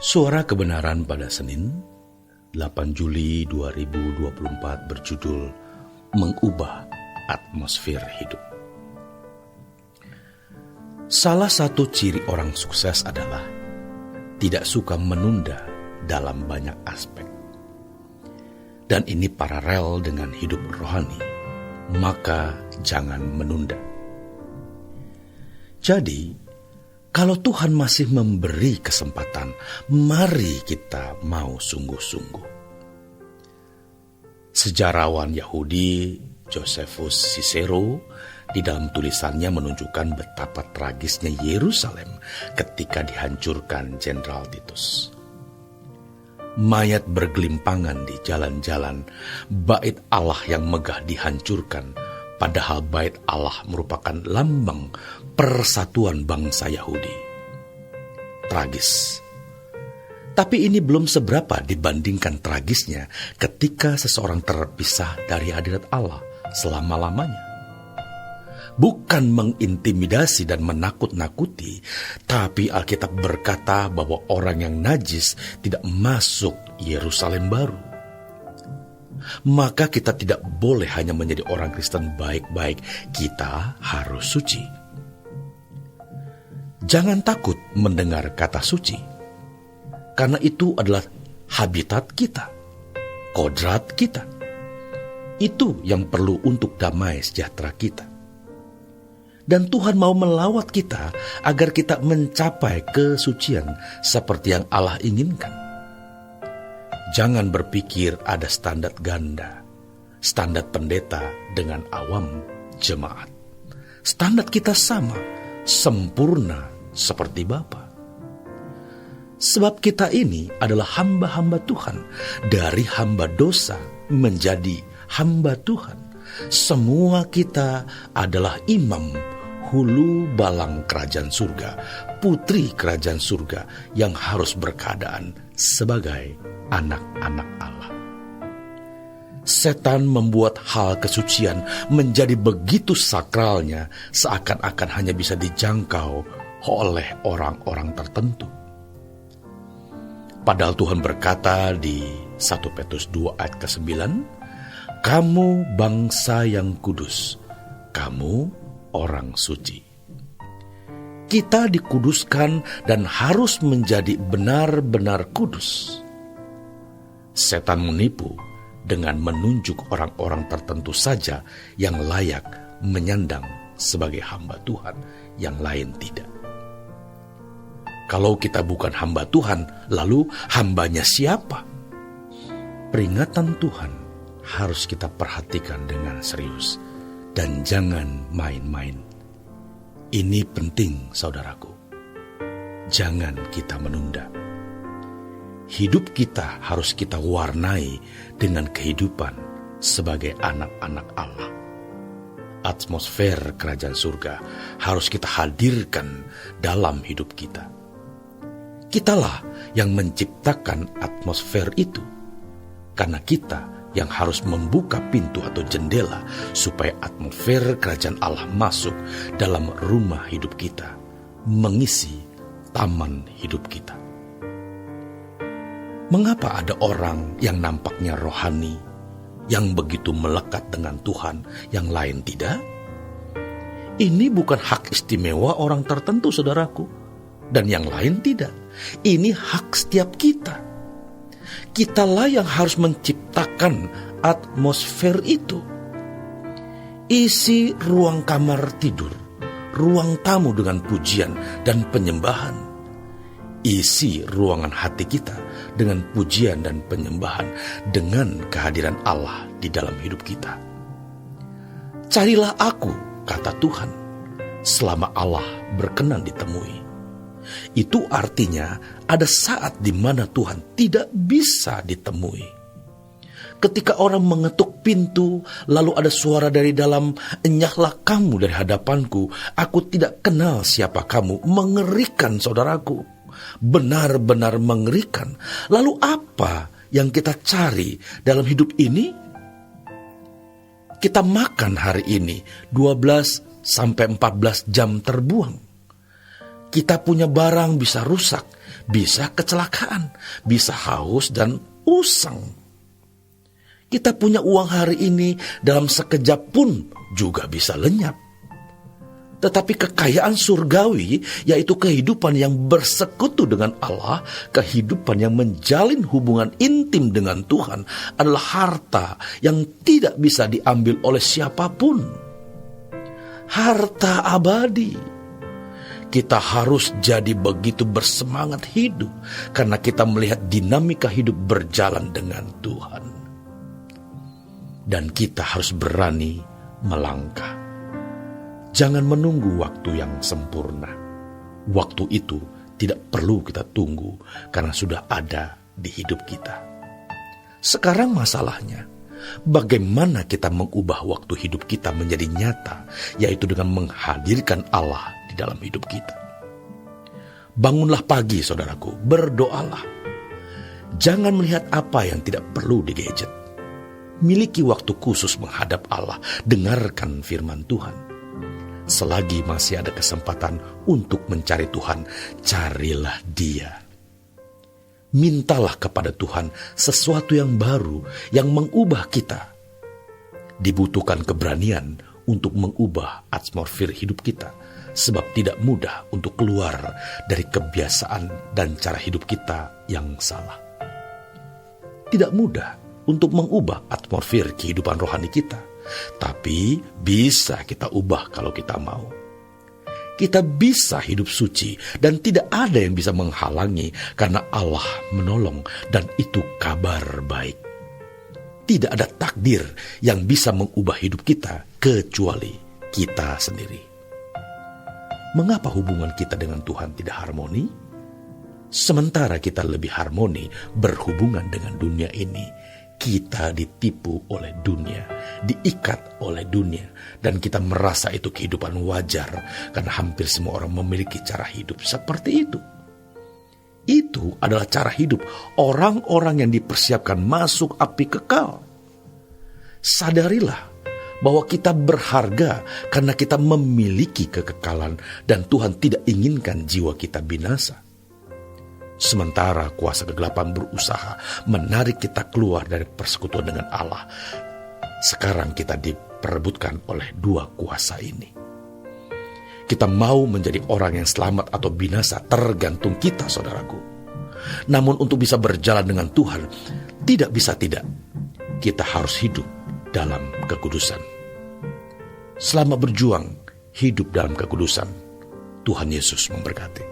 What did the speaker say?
Suara Kebenaran pada Senin, 8 Juli 2024 berjudul Mengubah Atmosfer Hidup. Salah satu ciri orang sukses adalah tidak suka menunda dalam banyak aspek. Dan ini paralel dengan hidup rohani, maka jangan menunda. Jadi, kalau Tuhan masih memberi kesempatan, mari kita mau sungguh-sungguh. Sejarawan Yahudi Josephus Cicero di dalam tulisannya menunjukkan betapa tragisnya Yerusalem ketika dihancurkan Jenderal Titus. Mayat bergelimpangan di jalan-jalan, bait Allah yang megah dihancurkan, padahal bait Allah merupakan lambang persatuan bangsa Yahudi. Tragis. Tapi ini belum seberapa dibandingkan tragisnya ketika seseorang terpisah dari hadirat Allah selama-lamanya. Bukan mengintimidasi dan menakut-nakuti, tapi Alkitab berkata bahwa orang yang najis tidak masuk Yerusalem baru. Maka kita tidak boleh hanya menjadi orang Kristen baik-baik, kita harus suci. Jangan takut mendengar kata suci, karena itu adalah habitat kita, kodrat kita. Itu yang perlu untuk damai sejahtera kita. Dan Tuhan mau melawat kita agar kita mencapai kesucian seperti yang Allah inginkan. Jangan berpikir ada standar ganda, standar pendeta dengan awam jemaat. Standar kita sama, sempurna seperti Bapa. Sebab kita ini adalah hamba-hamba Tuhan, dari hamba dosa menjadi hamba Tuhan. Semua kita adalah imam hulu balang kerajaan surga, putri kerajaan surga yang harus berkeadaan sebagai anak-anak Allah. Setan membuat hal kesucian menjadi begitu sakralnya, seakan-akan hanya bisa dijangkau oleh orang-orang tertentu. Padahal Tuhan berkata di 1 Petrus 2 ayat ke-9, "Kamu bangsa yang kudus, kamu orang suci." Kita dikuduskan dan harus menjadi benar-benar kudus. Setan menipu dengan menunjuk orang-orang tertentu saja yang layak menyandang sebagai hamba Tuhan, yang lain tidak. Kalau kita bukan hamba Tuhan, lalu hambanya siapa? Peringatan Tuhan harus kita perhatikan dengan serius dan jangan main-main. Ini penting, saudaraku. Jangan kita menunda. Hidup kita harus kita warnai dengan kehidupan sebagai anak-anak Allah. Atmosfer kerajaan surga harus kita hadirkan dalam hidup kita. Kitalah yang menciptakan atmosfer itu, karena kita yang harus membuka pintu atau jendela supaya atmosfer kerajaan Allah masuk dalam rumah hidup kita, mengisi taman hidup kita. Mengapa ada orang yang nampaknya rohani, yang begitu melekat dengan Tuhan, yang lain tidak? Ini bukan hak istimewa orang tertentu, saudaraku, dan yang lain tidak. Ini hak setiap kita. Kitalah yang harus menciptakan atmosfer itu. Isi ruang kamar tidur, ruang tamu dengan pujian dan penyembahan. Isi ruangan hati kita dengan pujian dan penyembahan, dengan kehadiran Allah di dalam hidup kita. Carilah aku, kata Tuhan, selama Allah berkenan ditemui. Itu artinya ada saat di mana Tuhan tidak bisa ditemui. Ketika orang mengetuk pintu, lalu ada suara dari dalam, "Enyahlah kamu dari hadapanku, aku tidak kenal siapa kamu." Mengerikan, saudaraku. Benar-benar mengerikan. Lalu apa yang kita cari dalam hidup ini? Kita makan hari ini 12 sampai 14 jam terbuang. Kita punya barang bisa rusak, bisa kecelakaan, bisa haus dan usang. Kita punya uang hari ini, dalam sekejap pun juga bisa lenyap. Tetapi kekayaan surgawi, yaitu kehidupan yang bersekutu dengan Allah, kehidupan yang menjalin hubungan intim dengan Tuhan, adalah harta yang tidak bisa diambil oleh siapapun. Harta abadi. Kita harus jadi begitu bersemangat hidup, karena kita melihat dinamika hidup berjalan dengan Tuhan. Dan kita harus berani melangkah. Jangan menunggu waktu yang sempurna. Waktu itu tidak perlu kita tunggu karena sudah ada di hidup kita. Sekarang masalahnya, bagaimana kita mengubah waktu hidup kita menjadi nyata, yaitu dengan menghadirkan Allah di dalam hidup kita. Bangunlah pagi, saudaraku, berdoalah. Jangan melihat apa yang tidak perlu di gadget. Miliki waktu khusus menghadap Allah, dengarkan firman Tuhan. Selagi masih ada kesempatan untuk mencari Tuhan, carilah Dia. Mintalah kepada Tuhan sesuatu yang baru, yang mengubah kita. Dibutuhkan keberanian untuk mengubah atmosfer hidup kita, sebab tidak mudah untuk keluar dari kebiasaan dan cara hidup kita yang salah. Tidak mudah untuk mengubah atmosfer kehidupan rohani kita, tapi bisa kita ubah kalau kita mau. Kita bisa hidup suci dan tidak ada yang bisa menghalangi karena Allah menolong, dan itu kabar baik. Tidak ada takdir yang bisa mengubah hidup kita kecuali kita sendiri. Mengapa hubungan kita dengan Tuhan tidak harmoni? Sementara kita lebih harmoni berhubungan dengan dunia ini, kita ditipu oleh dunia, diikat oleh dunia, dan kita merasa itu kehidupan wajar karena hampir semua orang memiliki cara hidup seperti itu. Itu adalah cara hidup orang-orang yang dipersiapkan masuk api kekal. Sadarilah bahwa kita berharga karena kita memiliki kekekalan, dan Tuhan tidak inginkan jiwa kita binasa. Sementara kuasa kegelapan berusaha menarik kita keluar dari persekutuan dengan Allah, sekarang kita diperebutkan oleh dua kuasa ini. Kita mau menjadi orang yang selamat atau binasa tergantung kita, saudaraku. Namun untuk bisa berjalan dengan Tuhan, tidak bisa tidak. Kita harus hidup dalam kekudusan. Selama berjuang hidup dalam kekudusan, Tuhan Yesus memberkati.